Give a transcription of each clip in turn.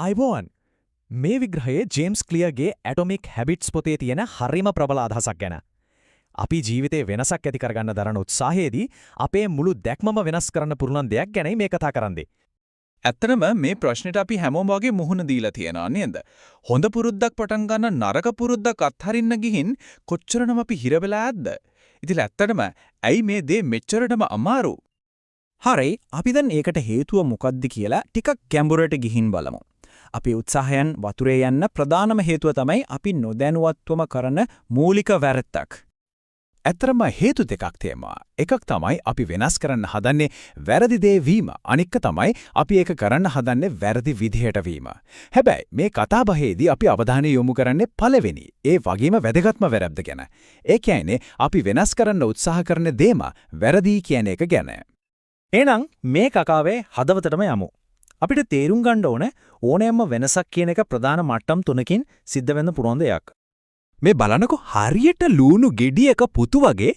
අයිබෝන් මේ විග්‍රහයේ James ක්ලියර්ගේ atomic habits පොතේ තියෙන හරිම ප්‍රබල අදහසක් ගැන. අපි ජීවිතේ වෙනසක් ඇති කරගන්න දරන උත්සාහයේදී අපේ මුළු දැක්මම වෙනස් කරන්න පුළුවන් දෙයක් ගැනයි මේ කතා කරන්නේ. ඇත්තටම මේ ප්‍රශ්නෙට අපි හැමෝම වගේ මුහුණ දීලා තියෙනවා නේද? හොඳ පුරුද්දක් පටන් ගන්න නරක පුරුද්දක් අත්හරින්න ගිහින් කොච්චරනම් අපි හිර වෙලා ඇද්ද? ඉතින් ඇත්තටම ඇයි මේ දේ මෙච්චරටම අමාරු? හරි, අපි දැන් ඒකට හේතුව මොකක්ද කියලා ටිකක් ගැඹුරට ගිහින් බලමු. අපේ උත්සාහයන් වතුරේ යන්න ප්‍රධානම හේතුව තමයි අපි නොදැනුවත්වම කරන මූලික වැරද්දක්. ඇත්තටම හේතු දෙකක් තියෙනවා. එකක් තමයි අපි වෙනස් කරන්න හදන්නේ වැරදි දේ වීම. අනික තමයි අපි ඒක කරන්න හදන්නේ වැරදි විදිහට වීම. හැබැයි මේ කතාබහේදී අපි අවධානය යොමු කරන්නේ පළවෙනි, ඒ වගේම වැදගත්ම වැරද්ද ගැන. ඒ කියන්නේ අපි වෙනස් කරන්න උත්සාහ කරන දේම වැරදි කියන එක ගැන. එහෙනම් මේ කකාවේ හදවතටම යමු. අපිට තේරුම් ගන්න ඕනෑම වෙනසක් කියන එක ප්‍රධාන මට්ටම් තුනකින් සිද්ධ වෙන්න පුළුවන් දෙයක්. මේ බලනකො හරියට ලූණු ගෙඩියක පුතු වගේ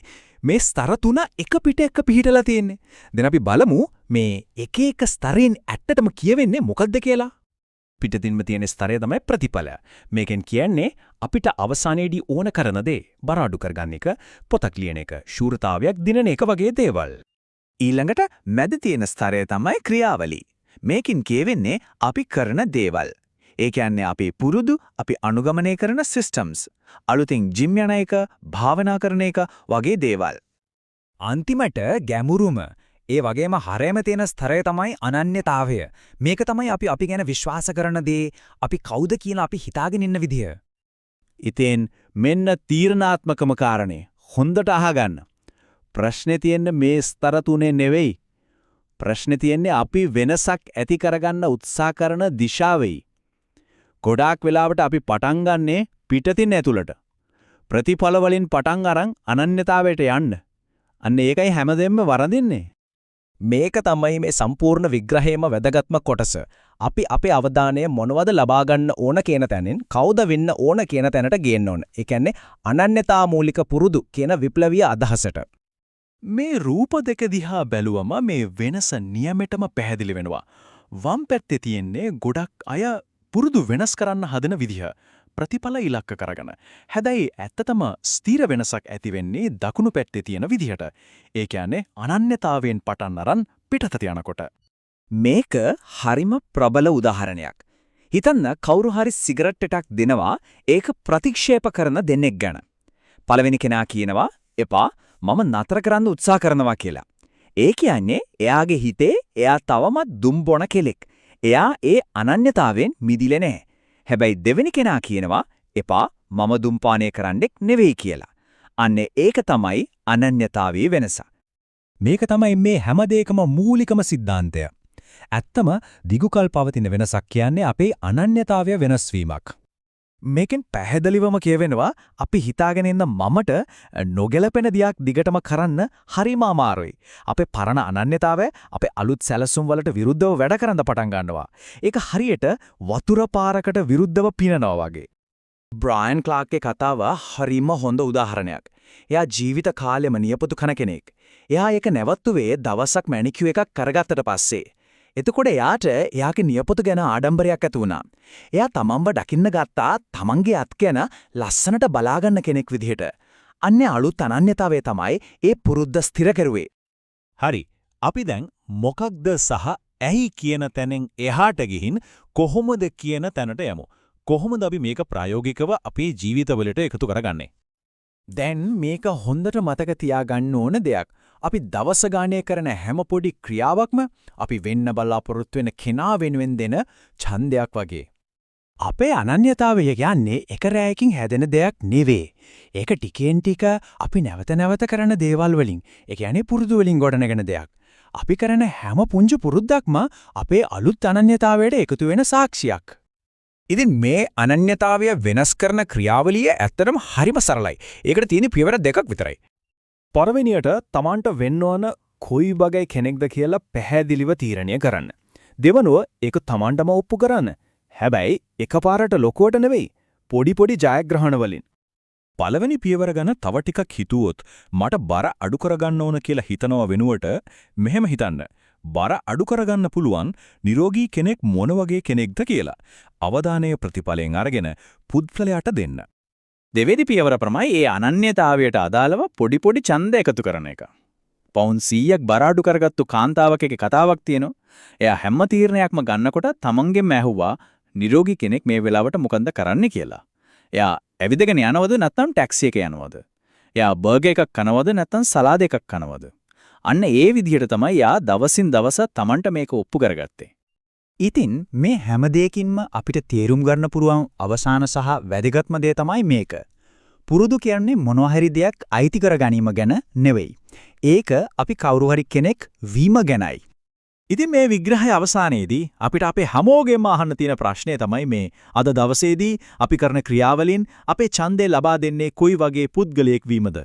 මේ ස්තර තුන එක පිට එක පිහිටලා තියෙන්නේ. දැන් අපි බලමු මේ එක එක ස්තරෙන් ඇත්තටම කියවෙන්නේ මොකක්ද කියලා. පිටතින්ම තියෙන ස්තරය තමයි ප්‍රතිඵල. මේකෙන් කියන්නේ අපිට අවසානයේදී ඕන කරන දේ බර අඩු කරගන්න එක, පොතක් ලියන එක, ශූරතාවයක් දිනන එක වගේ දේවල්. ඊළඟට මැද තියෙන ස්තරය තමයි ක්‍රියාවලි. මේකින් කියවෙන්නේ අපි කරන දේවල්. ඒ කියන්නේ අපි පුරුදු, අපි අනුගමනය කරන සිස්ටම්ස්. අලුතින් ජිම් යන එක, භාවනා කරන එක වගේ දේවල්. අන්තිමට ගැඹුරුම ඒ වගේම හරයම තියෙන ස්තරය තමයි අනන්‍යතාවය. මේක තමයි අපි ගැන විශ්වාස කරන දේ, අපි කවුද කියලා අපි හිතාගෙන ඉන්න විදිය. ඉතින් මෙන්න තීරණාත්මකම කාරණේ. හොඳට අහගන්න. ප්‍රශ්නේ තියෙන්නේ මේ ස්තර තුනේ නෙවෙයි. ප්‍රශ්නේ තියෙන්නේ අපි වෙනසක් ඇති කරගන්න උත්සාහ කරන දිශාවෙයි. ගොඩාක් වෙලාවට අපි පටන් ගන්නෙ පිටතින් ඇතුළට. ප්‍රතිඵල වලින් පටන් අරන් අනන්‍යතාවයට යන්න. අන්න ඒකයි හැමදෙම වරදින්නේ. මේක තමයි මේ සම්පූර්ණ විග්‍රහයේම වැදගත්ම කොටස. අපි අපේ අවධානය මොනවද ලබා ගන්න ඕන කියන තැනින් කවුද වෙන්න ඕන කියන තැනට ගේන්න ඕන. ඒ කියන්නේ අනන්‍යතා මූලික පුරුදු කියන විප්ලවීය අදහසට. මේ රූප දෙක දිහා බැලුවම මේ වෙනස නියමෙටම පැහැදිලි වෙනවා. වම් පැත්තේ තියෙන්නේ ගොඩක් අය පුරුදු වෙනස් කරන්න හදන විදිහ. ප්‍රතිඵල ඉලක්ක කරගෙන. හැබැයි ඇත්තටම ස්ථිර වෙනසක් ඇති වෙන්නේ දකුණු පැත්තේ තියෙන විදිහට. ඒ කියන්නේ අනන්‍යතාවයෙන් පටන් අරන් පිටතට යනකොට. මේක හරිම ප්‍රබල උදාහරණයක්. හිතන්න කවුරු හරි සිගරට් එකක් දෙනවා ඒක ප්‍රතික්ෂේප කරන දෙනෙක් ගැන. පළවෙනි කෙනා කියනවා එපා මම නතර කරන්න උත්සාහ කරනවා කියලා. ඒ කියන්නේ එයාගේ හිතේ එයා තවමත් දුම් බොන කෙලෙක්. එයා ඒ අනන්‍යතාවයෙන් මිදිලේ නැහැ. හැබැයි දෙවෙනි කෙනා කියනවා එපා මම දුම්පානය කරන්නෙක් නෙවෙයි කියලා. අන්නේ ඒක තමයි අනන්‍යතාවයේ වෙනස. මේක තමයි මේ හැම දෙයකම මූලිකම સિદ્ધාන්තය. ඇත්තම දිගුකල් පවතින වෙනසක් කියන්නේ අපේ අනන්‍යතාවය වෙනස් වීමක්. මේකෙන් පැහැදිලිවම කියවෙනවා අපි හිතාගෙන ඉන්න මමට නොගැලපෙන දෙයක් දිගටම කරන්න හරිම අමාරුයි. අපේ පරණ අනන්‍යතාවය අපේ අලුත් සැලසුම් වලට විරුද්ධව වැඩ කරන්න පටන් ගන්නවා. ඒක හරියට වතුර පාරකට විරුද්ධව පිනනවා වගේ. බ්‍රයන් ක්ලාර්ක්ගේ කතාව හරිම හොඳ උදාහරණයක්. එයා ජීවිත කාලෙම නියපොතු කන කෙනෙක්. එයා ඒක නැවතුවේ දවසක් මැනිකියු එකක් කරගත්තට පස්සේ. එතකොට එයාගේ නියපොතු ගැන ආඩම්බරයක් ඇති වුණා. එයා තමන්ව දකින්න ගත්තා තමන්ගේ අත් ගැන ලස්සනට බලාගන්න කෙනෙක් විදිහට. අන්නේ අලුත් අනන්‍යතාවය තමයි ඒ පුරුද්ද ස්ථිර කරුවේ. හරි. අපි දැන් මොකක්ද සහ ඇයි කියන තැනෙන් එහාට ගිහින් කොහොමද කියන තැනට යමු. කොහොමද අපි මේක ප්‍රායෝගිකව අපේ ජීවිතවලට එකතු කරගන්නේ? දැන් මේක හොඳට මතක තියාගන්න ඕන දෙයක්. අපි දවස ගානේ කරන හැම පොඩි ක්‍රියාවක්ම අපි වෙන්න බලාපොරොත්තු වෙන කෙනා වෙනුවෙන් දෙන ඡන්දයක් වගේ. අපේ අනන්‍යතාවය කියන්නේ එක රැයකින් හැදෙන දෙයක් නෙවෙයි. ඒක ටිකෙන් ටික අපි නැවත නැවත කරන දේවල් වලින්, ඒ කියන්නේ පුරුදු වලින් ගොඩනගෙන දෙයක්. අපි කරන හැම පුංචි පුරුද්දක්ම අපේ අලුත් අනන්‍යතාවයට එකතු වෙන සාක්ෂියක්. ඉතින් මේ අනන්‍යතාවය වෙනස් කරන ක්‍රියාවලිය ඇත්තටම හරිම සරලයි. ඒකට තියෙන පියවර දෙකක් විතරයි. පළවෙනියට Tamanට වෙන්න ඕන කොයි වගේ කෙනෙක්ද කියලා පැහැදිලිව තීරණය කරන්න. දෙවනුව ඒක Tamanටම ඔප්පු කරන්න. හැබැයි එකපාරට ලොකුවට නෙවෙයි. පොඩි පොඩි ජයග්‍රහණ වලින්. පළවෙනි පියවර ගැන තව ටිකක් හිතුවොත් මට බර අඩු කරගන්න ඕන කියලා හිතනව වෙනුවට මෙහෙම හිතන්න. බර අඩු කරගන්න පුළුවන් නිරෝගී කෙනෙක් මොන වගේ කෙනෙක්ද කියලා අවධානය ප්‍රතිඵලයෙන් අරගෙන පුද්ගලයාට දෙන්න. දෙවෙනි පියවර තමයි ඒ අනන්‍යතාවයට අදාළව පොඩි පොඩි ඡන්ද එකතු කරන එක. පවුන් 100ක් බර අඩු කරගත්තු කාන්තාවක එක කතාවක් තියෙනවා. එයා හැම තීරණයක්ම ගන්නකොට තමන්ගෙම ඇහුවා නිරෝගී කෙනෙක් මේ වෙලාවට මොකන්ද කරන්න කියලා. එයා ඇවිදගෙන යනවද නැත්නම් ටැක්සි එකේ යනවද? එයා බර්ගර් එකක් කනවද නැත්නම් සලාද එකක් කනවද? අන්න ඒ විදිහට තමයි යා දවසින් දවස තමන්ට මේක ඔප්පු කරගත්තේ. ඉතින් මේ හැම දෙයකින්ම අපිට තේරුම් ගන්න පුළුවන් අවසාන සහ වැදගත්ම දේ තමයි මේක. පුරුදු කියන්නේ මොනවා හරි දෙයක් අයිති කර ගැනීම ගැන නෙවෙයි. ඒක අපි කවුරු හරි කෙනෙක් වීම ගැනයි. ඉතින් මේ විග්‍රහය අවසානයේදී අපිට අපේ හැමෝගෙම අහන්න තියෙන ප්‍රශ්නය තමයි මේ අද දවසේදී අපි කරන ක්‍රියාවලින් අපේ ඡන්දය ලබා දෙන්නේ කොයි වගේ පුද්ගලයෙක් වීමද?